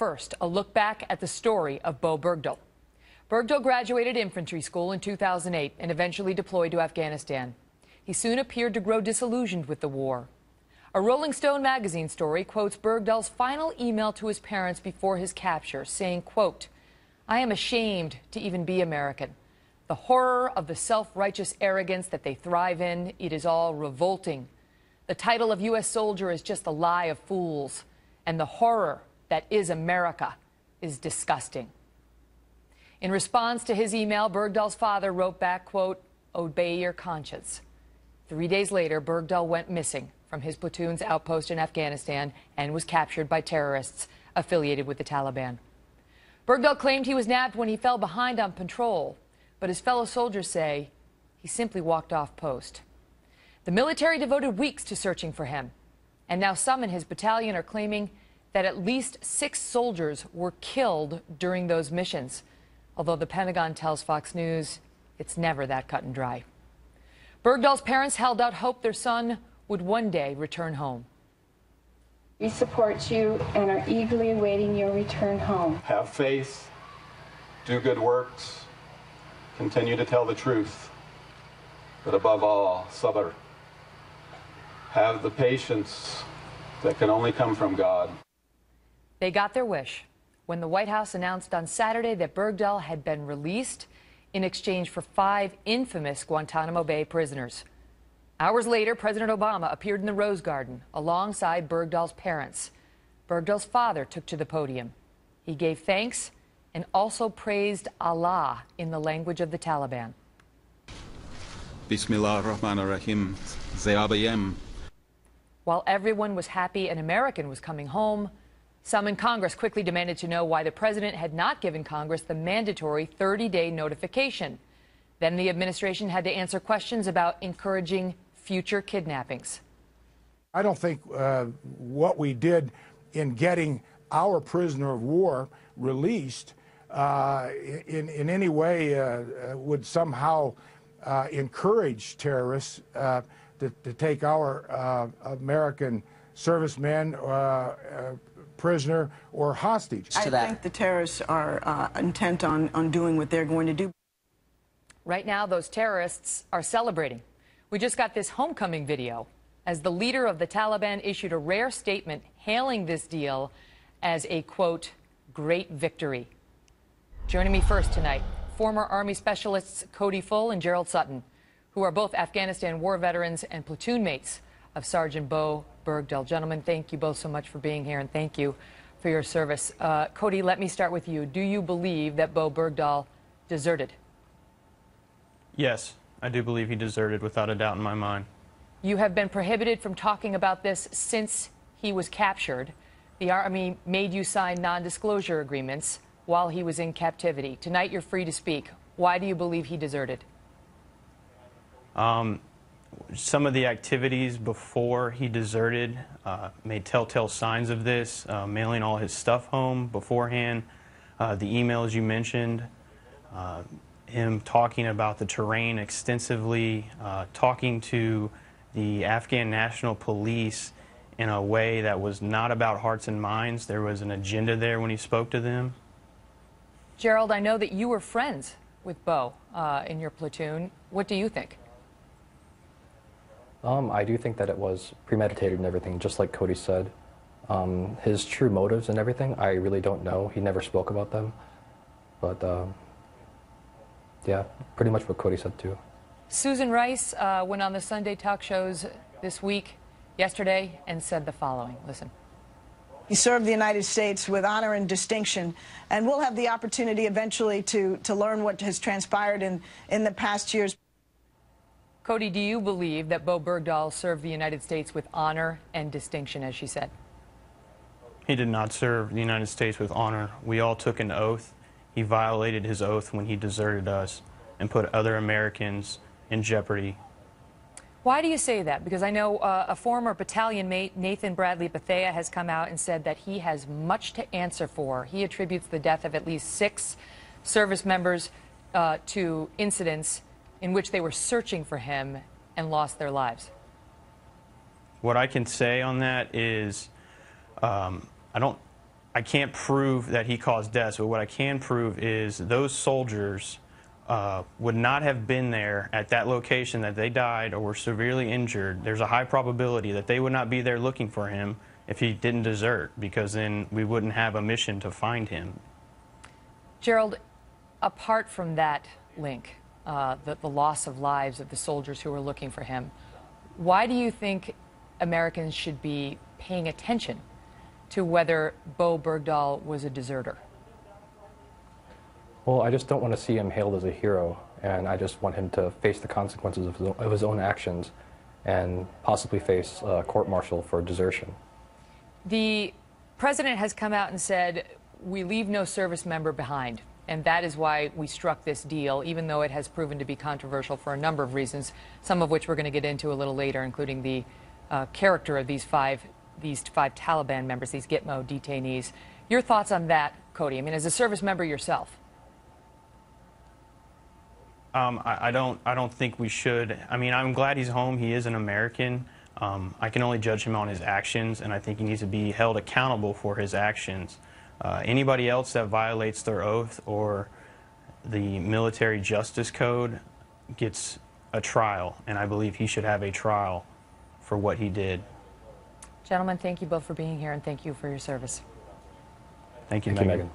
first, a look back at the story of Bowe Bergdahl. Bergdahl graduated infantry school in 2008 and eventually deployed to Afghanistan. He soon appeared to grow disillusioned with the war. A Rolling Stone magazine story quotes Bergdahl's final email to his parents before his capture, saying, quote, "I am ashamed to even be American. The horror of the self-righteous arrogance that they thrive in, it is all revolting. The title of U.S. soldier is just a lie of fools, and the horror that is America is disgusting." In response to his email, Bergdahl's father wrote back, quote, "Obey your conscience." 3 days later, Bergdahl went missing from his platoon's outpost in Afghanistan and was captured by terrorists affiliated with the Taliban. Bergdahl claimed he was nabbed when he fell behind on patrol, but his fellow soldiers say he simply walked off post. The military devoted weeks to searching for him, and now some in his battalion are claiming that at least 6 soldiers were killed during those missions, although the Pentagon tells Fox News it's never that cut and dry. Bergdahl's parents held out hope their son would one day return home. We support you and are eagerly awaiting your return home. Have faith, do good works, continue to tell the truth, but above all, sabr. Have the patience that can only come from God. They got their wish when the White House announced on Saturday that Bergdahl had been released in exchange for 5 infamous Guantanamo Bay prisoners. Hours later, President Obama appeared in the Rose Garden alongside Bergdahl's parents. Bergdahl's father took to the podium. He gave thanks and also praised Allah in the language of the Taliban. Bismillah ar-Rahman ar-Rahim. Zayabayem. While everyone was happy an American was coming home, some in Congress quickly demanded to know why the president had not given Congress the mandatory 30-day notification. Then the administration had to answer questions about encouraging future kidnappings. I don't think what we did in getting our prisoner of war released in any way would somehow encourage terrorists to take our American servicemen prisoner or hostage. I think the terrorists are intent on doing what they're going to do. Right now, those terrorists are celebrating. We just got this homecoming video as the leader of the Taliban issued a rare statement hailing this deal as a, quote, great victory. Joining me first tonight, former Army specialists Cody Full and Gerald Sutton, who are both Afghanistan war veterans and platoon mates of Sergeant Bowe Bergdahl. Gentlemen, thank you both so much for being here, and thank you for your service. Cody, let me start with you. Do you believe that Bowe Bergdahl deserted? Yes, I do believe he deserted, without a doubt in my mind. You have been prohibited from talking about this since he was captured. The Army made you sign non-disclosure agreements while he was in captivity. Tonight, you're free to speak. Why do you believe he deserted? Some of the activities before he deserted made telltale signs of this, mailing all his stuff home beforehand, the emails you mentioned, him talking about the terrain extensively, talking to the Afghan National Police in a way that was not about hearts and minds. There was an agenda there when he spoke to them. Gerald, I know that you were friends with Bowe in your platoon. What do you think? I do think that it was premeditated and everything, just like Cody said. His true motives and everything, I really don't know. He never spoke about them. But, yeah, pretty much what Cody said, too. Susan Rice went on the Sunday talk shows this week, yesterday, and said the following. Listen. He served the United States with honor and distinction, and we'll have the opportunity eventually to learn what has transpired in the past years. Cody, do you believe that Bowe Bergdahl served the United States with honor and distinction, as she said? He did not serve the United States with honor. We all took an oath. He violated his oath when he deserted us and put other Americans in jeopardy. Why do you say that? Because I know a former battalion mate, Nathan Bradley Bethea, has come out and said that he has much to answer for. He attributes the death of at least 6 service members to incidents in which they were searching for him and lost their lives. What I can say on that is I don't I can't prove that he caused deaths, but what I can prove is those soldiers would not have been there at that location that they died or were severely injured. There's a high probability that they would not be there looking for him if he didn't desert, because then we wouldn't have a mission to find him. Gerald, apart from that link, the loss of lives of the soldiers who were looking for him, why do you think Americans should be paying attention to whether Bowe Bergdahl was a deserter? Well, I just don't want to see him hailed as a hero, and I just want him to face the consequences of his own actions and possibly face a court-martial for desertion. The president has come out and said, we leave no service member behind, and that is why we struck this deal, even though it has proven to be controversial for a number of reasons, some of which we're going to get into a little later, including the character of these five Taliban members, these Gitmo detainees. Your thoughts on that, Cody? I mean, as a service member yourself. I don't think we should. I mean, I'm glad he's home. He is an American. I can only judge him on his actions, and I think he needs to be held accountable for his actions. Anybody else that violates their oath or the military justice code gets a trial, and I believe he should have a trial for what he did. Gentlemen, thank you both for being here, and thank you for your service. Thank you, Thank you, Megyn. Megyn.